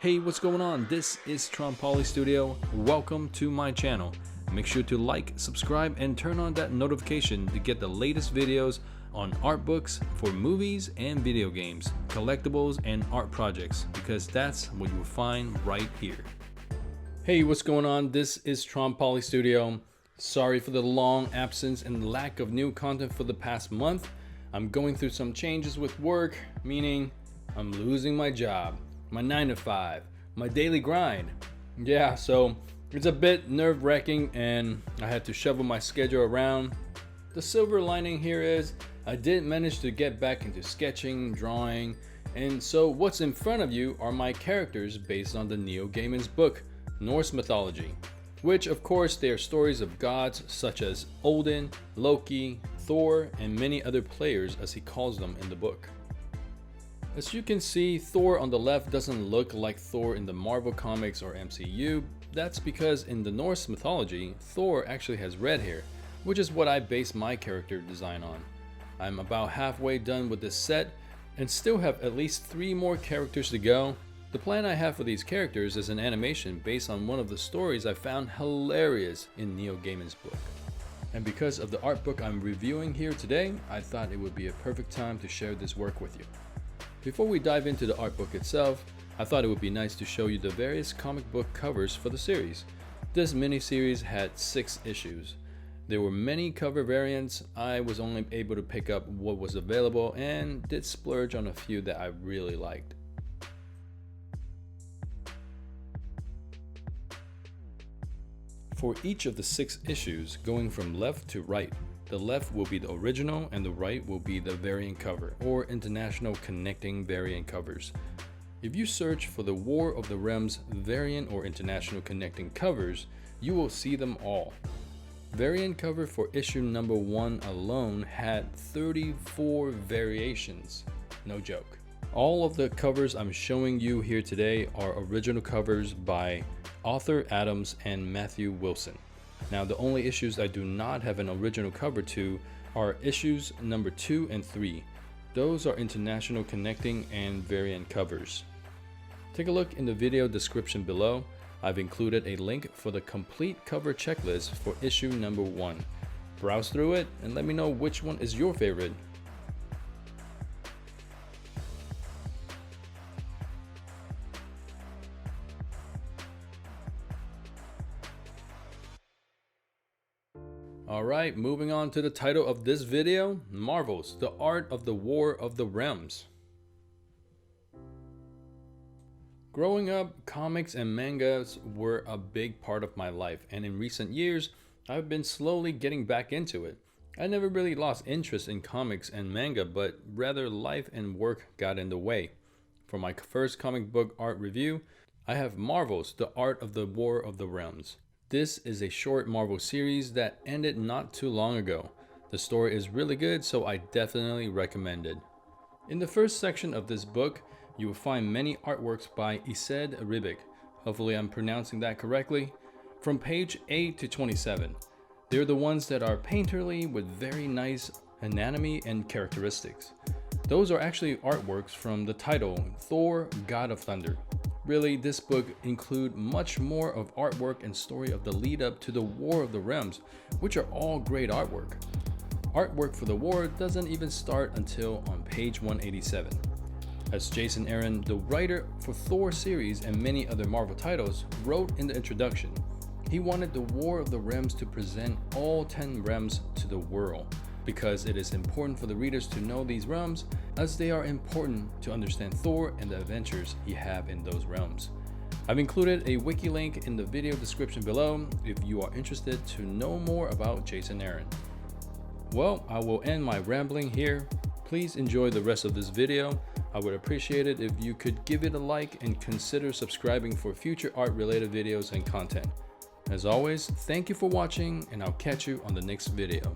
Hey, what's going on? This is Trompoli Studio. Welcome to my channel. Make sure to like, subscribe, and turn on that notification to get the latest videos on art books for movies and video games, collectibles, and art projects, because that's what you will find right here. Hey, what's going on? This is Trompoli Studio. Sorry for the long absence and lack of new content for the past month. I'm going through some changes with work, meaning I'm losing my job, my 9 to 5, my daily grind. Yeah, so it's a bit nerve-wracking and I had to shuffle my schedule around. The silver lining here is I did manage to get back into sketching, drawing, and so what's in front of you are my characters based on the Neil Gaiman's book, Norse Mythology, which of course they are stories of gods such as Odin, Loki, Thor, and many other players as he calls them in the book. As you can see, Thor on the left doesn't look like Thor in the Marvel Comics or MCU. That's because in the Norse mythology, Thor actually has red hair, which is what I base my character design on. I'm about halfway done with this set and still have at least 3 more characters to go. The plan I have for these characters is an animation based on one of the stories I found hilarious in Neil Gaiman's book. And because of the art book I'm reviewing here today, I thought it would be a perfect time to share this work with you. Before we dive into the art book itself, I thought it would be nice to show you the various comic book covers for the series. This mini-series had 6 issues. There were many cover variants. I was only able to pick up what was available and did splurge on a few that I really liked. For each of the 6 issues, going from left to right, the left will be the original and the right will be the variant cover, or international connecting variant covers. If you search for the War of the Realms variant or international connecting covers, you will see them all. Variant cover for issue number 1 alone had 34 variations. No joke. All of the covers I'm showing you here today are original covers by Arthur Adams and Matthew Wilson. Now, the only issues I do not have an original cover to are issues number 2 and 3. Those are international connecting and variant covers. Take a look in the video description below. I've included a link for the complete cover checklist for issue number 1. Browse through it and let me know which one is your favorite. Alright, moving on to the title of this video, Marvel's The Art of the War of the Realms. Growing up, comics and mangas were a big part of my life, and in recent years, I've been slowly getting back into it. I never really lost interest in comics and manga, but rather life and work got in the way. For my first comic book art review, I have Marvel's The Art of the War of the Realms. This is a short Marvel series that ended not too long ago. The story is really good, so I definitely recommend it. In the first section of this book, you will find many artworks by Esad Ribic. Hopefully I'm pronouncing that correctly. From page 8 to 27. They're the ones that are painterly with very nice anatomy and characteristics. Those are actually artworks from the title, Thor, God of Thunder. Really, this book includes much more of artwork and story of the lead up to the War of the Realms, which are all great artwork. Artwork for the war doesn't even start until on page 187. As Jason Aaron, the writer for Thor series and many other Marvel titles, wrote in the introduction, he wanted the War of the Realms to present all 10 realms to the world, because it is important for the readers to know these realms, as they are important to understand Thor and the adventures he have in those realms. I've included a wiki link in the video description below if you are interested to know more about Jason Aaron. Well, I will end my rambling here. Please enjoy the rest of this video. I would appreciate it if you could give it a like and consider subscribing for future art related videos and content. As always, thank you for watching and I'll catch you on the next video.